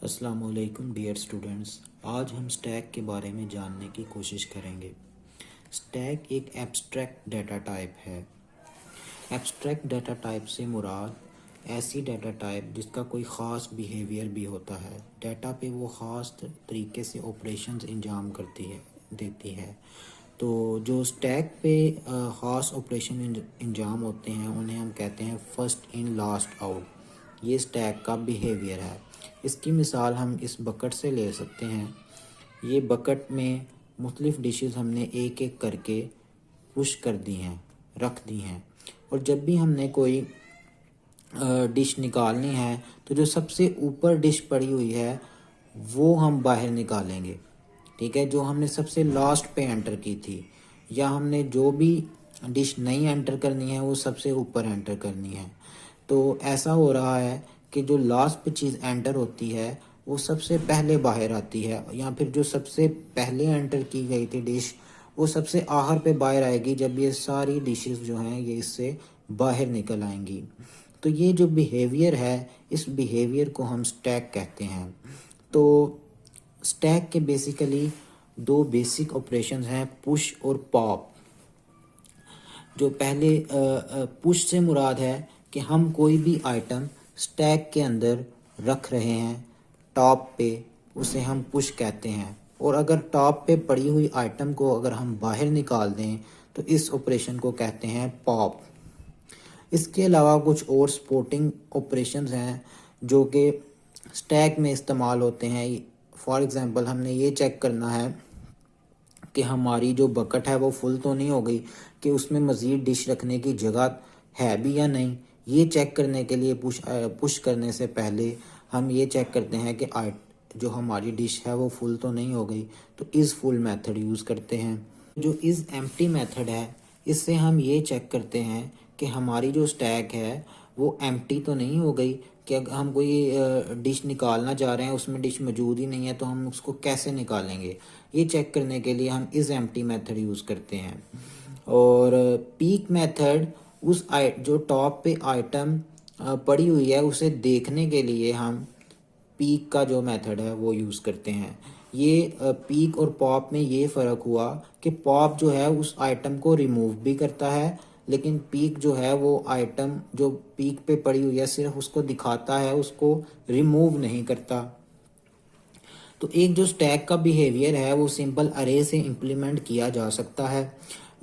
अस्सलाम वालेकुम dear students. आज हम स्टैक के बारे में जानने की कोशिश करेंगे। स्टैक एक एब्स्ट्रैक्ट डाटा टाइप है। एब्स्ट्रैक्ट डाटा टाइप से मुराद ऐसी डाटा टाइप जिसका कोई ख़ास बिहेवियर भी होता है। डाटा पे वो ख़ास तरीके से ऑपरेशंस इंजाम देती है। तो जो स्टैक पे ख़ास ऑपरेशन इंजाम होते हैं उन्हें हम कहते हैं फर्स्ट इन लास्ट आउट। ये स्टैक का बिहेवियर है। इसकी मिसाल हम इस बकेट से ले सकते हैं। ये बकेट में मुख्तलिफ़ डिशेस हमने एक एक करके पुश कर दी हैं, रख दी हैं। और जब भी हमने कोई डिश निकालनी है तो जो सबसे ऊपर डिश पड़ी हुई है वो हम बाहर निकालेंगे। ठीक है, जो हमने सबसे लास्ट पे एंटर की थी, या हमने जो भी डिश नहीं एंटर करनी है वो सबसे ऊपर एंटर करनी है। तो ऐसा हो रहा है कि जो लास्ट पे चीज़ एंटर होती है वो सबसे पहले बाहर आती है, या फिर जो सबसे पहले एंटर की गई थी डिश वो सबसे आखिर पे बाहर आएगी जब ये सारी डिशेस जो हैं ये इससे बाहर निकल आएंगी। तो ये जो बिहेवियर है, इस बिहेवियर को हम स्टैक कहते हैं। तो स्टैक के बेसिकली दो बेसिक ऑपरेशंस हैं, पुश और पॉप। जो पहले पुश से मुराद है कि हम कोई भी आइटम स्टैक के अंदर रख रहे हैं टॉप पे, उसे हम पुश कहते हैं। और अगर टॉप पे पड़ी हुई आइटम को अगर हम बाहर निकाल दें तो इस ऑपरेशन को कहते हैं पॉप। इसके अलावा कुछ और सपोर्टिंग ऑपरेशंस हैं जो कि स्टैक में इस्तेमाल होते हैं। फॉर एग्ज़ाम्पल, हमने ये चेक करना है कि हमारी जो बकेट है वो फुल तो नहीं हो गई, कि उसमें मज़ीद डिश रखने की जगह है भी या नहीं। ये चेक करने के लिए पुश करने से पहले हम ये चेक करते हैं कि जो हमारी डिश है वो फुल तो नहीं हो गई, तो इज़ फुल मेथड यूज़ करते हैं। जो इज़ एम्प्टी मेथड है, इससे हम ये चेक करते हैं कि हमारी जो स्टैक है वो एम्प्टी तो नहीं हो गई, कि अगर हम कोई डिश निकालना चाह रहे हैं उसमें डिश मौजूद ही नहीं है तो हम उसको कैसे निकालेंगे। ये चेक करने के लिए हम इज़ एम्प्टी मेथड यूज़ करते हैं। और पीक मेथड जो टॉप पे आइटम पड़ी हुई है उसे देखने के लिए हम पीक का जो मेथड है वो यूज़ करते हैं। ये पीक और पॉप में ये फ़र्क हुआ कि पॉप जो है उस आइटम को रिमूव भी करता है, लेकिन पीक जो है वो आइटम जो पीक पे पड़ी हुई है सिर्फ उसको दिखाता है, उसको रिमूव नहीं करता। तो एक जो स्टैक का बिहेवियर है वो सिंपल अरे से इम्प्लीमेंट किया जा सकता है।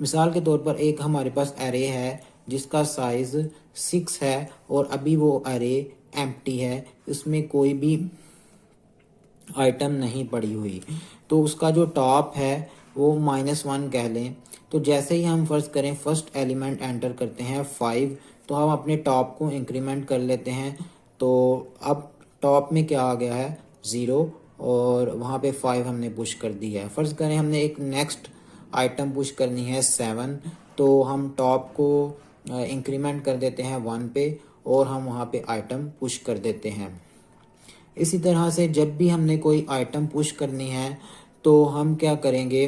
मिसाल के तौर पर एक हमारे पास अरे है जिसका साइज़ 6 है और अभी वो अरे एम्प्टी है, इसमें कोई भी आइटम नहीं पड़ी हुई। तो उसका जो टॉप है वो -1 कह लें। तो जैसे ही हम फर्ज करें फर्स्ट एलिमेंट एंटर करते हैं 5, तो हम अपने टॉप को इंक्रीमेंट कर लेते हैं। तो अब टॉप में क्या आ गया है 0, और वहाँ पे 5 हमने पुश कर दिया है। फ़र्ज़ करें हमने एक नेक्स्ट आइटम पुश करनी है 7, तो हम टॉप को इंक्रीमेंट कर देते हैं 1 पे और हम वहाँ पे आइटम पुश कर देते हैं। इसी तरह से जब भी हमने कोई आइटम पुश करनी है तो हम क्या करेंगे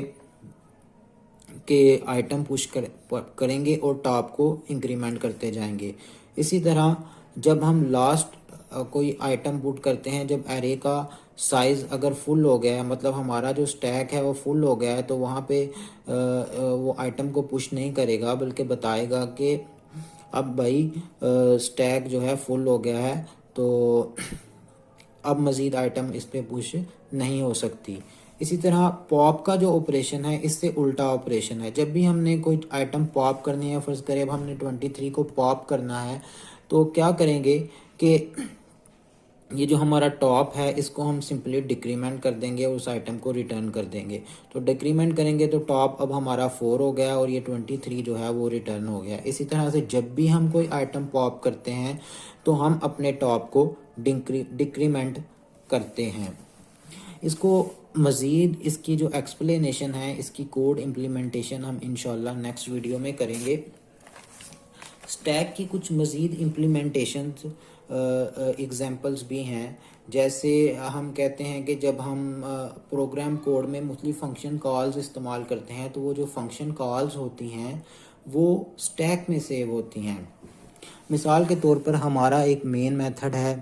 कि आइटम करेंगे और टॉप को इंक्रीमेंट करते जाएंगे। इसी तरह जब हम लास्ट कोई आइटम पुट करते हैं, जब एरे का साइज़ अगर फुल हो गया है, मतलब हमारा जो स्टैक है वो फुल हो गया है, तो वहाँ पे वो आइटम को पुश नहीं करेगा बल्कि बताएगा कि अब भाई स्टैक जो है फुल हो गया है, तो अब मज़ीद आइटम इस पे पुश नहीं हो सकती। इसी तरह पॉप का जो ऑपरेशन है इससे उल्टा ऑपरेशन है। जब भी हमने कोई आइटम पॉप करनी है, फ़र्ज़ करें अब हमने 23 को पॉप करना है, तो क्या करेंगे कि ये जो हमारा टॉप है इसको हम सिंपली डिक्रीमेंट कर देंगे और उस आइटम को रिटर्न कर देंगे। तो डिक्रीमेंट करेंगे तो टॉप अब हमारा 4 हो गया और ये 23 जो है वो रिटर्न हो गया। इसी तरह से जब भी हम कोई आइटम पॉप करते हैं तो हम अपने टॉप को डिक्रीमेंट करते हैं। इसको मज़ीद इसकी जो एक्सप्लेनेशन है, इसकी कोड इम्प्लीमेंटेशन हम इंशाल्लाह नेक्स्ट वीडियो में करेंगे। स्टैक की कुछ मज़ीद इम्प्लीमेंटेशन एग्ज़ाम्पल्स भी हैं। जैसे हम कहते हैं कि जब हम प्रोग्राम कोड में मुख्तलिफ़ फ़ंक्शन कॉल्स इस्तेमाल करते हैं तो वो जो फ़ंक्शन कॉल्स होती हैं वो स्टैक में सेव होती हैं। मिसाल के तौर पर हमारा एक मेन मेथड है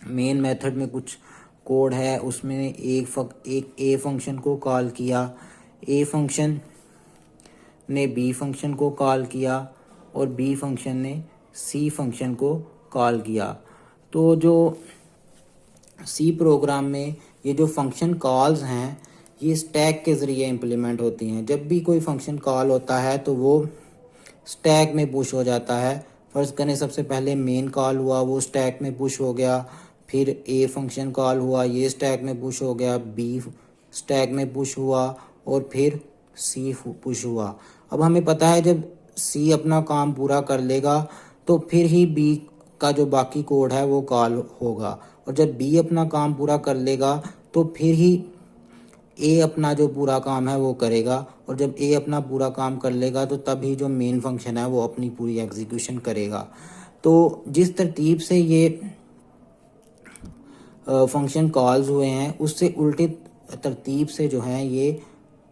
मेन मेथड में कुछ कोड है, उसमें एक ए फंक्शन को कॉल किया, ए फंक्शन ने बी फंक्शन को कॉल किया और बी फंक्शन ने सी फंक्शन को कॉल किया। तो जो सी प्रोग्राम में ये जो फंक्शन कॉल्स हैं ये स्टैक के ज़रिए इम्प्लीमेंट होती हैं। जब भी कोई फंक्शन कॉल होता है तो वो स्टैक में पुश हो जाता है। फर्ज करें सबसे पहले मेन कॉल हुआ, वो स्टैक में पुश हो गया, फिर ए फंक्शन कॉल हुआ, ये स्टैक में पुश हो गया, बी स्टैक में पुश हुआ और फिर सी पुश हुआ। अब हमें पता है जब सी अपना काम पूरा कर लेगा तो फिर ही बी का जो बाकी कोड है वो कॉल होगा, और जब बी अपना काम पूरा कर लेगा तो फिर ही ए अपना जो पूरा काम है वो करेगा, और जब ए अपना पूरा काम कर लेगा तो तभी जो मेन फंक्शन है वो अपनी पूरी एग्जीक्यूशन करेगा। तो जिस तरतीब से ये फंक्शन कॉल्स हुए हैं उससे उल्टी तरतीब से जो है ये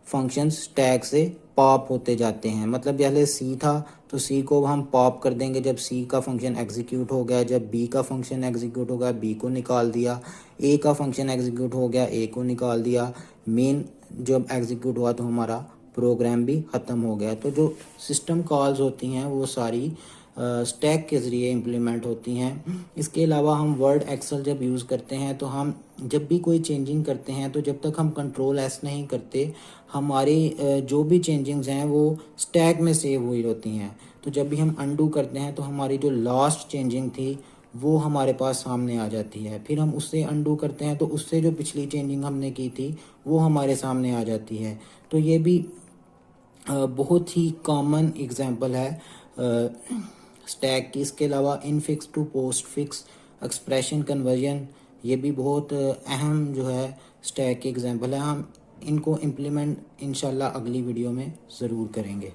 फंक्शन स्टैक से पॉप होते जाते हैं। मतलब पहले सी था तो सी को हम पॉप कर देंगे जब सी का फंक्शन एग्जीक्यूट हो गया, जब बी का फंक्शन एग्जीक्यूट हो गया बी को निकाल दिया, ए का फंक्शन एग्जीक्यूट हो गया ए को निकाल दिया, मेन जब एग्जीक्यूट हुआ तो हमारा प्रोग्राम भी ख़त्म हो गया। तो जो सिस्टम कॉल्स होती हैं वो सारी स्टैक के ज़रिए इम्प्लीमेंट होती हैं। इसके अलावा हम वर्ड एक्सेल जब यूज़ करते हैं तो हम जब भी कोई चेंजिंग करते हैं तो जब तक हम कंट्रोल एस नहीं करते हमारी जो भी चेंजिंग्स हैं वो स्टैक में सेव हुई होती हैं। तो जब भी हम अनडू करते हैं तो हमारी जो लास्ट चेंजिंग थी वो हमारे पास सामने आ जाती है, फिर हम उससे अनडू करते हैं तो उससे जो पिछली चेंजिंग हमने की थी वो हमारे सामने आ जाती है। तो ये भी बहुत ही कॉमन एग्जांपल है स्टैक की। इसके अलावा infix to postfix, expression conversion, ये भी बहुत अहम जो है स्टैक के एग्जांपल है। हम इनको इम्प्लीमेंट इंशाल्लाह अगली वीडियो में ज़रूर करेंगे।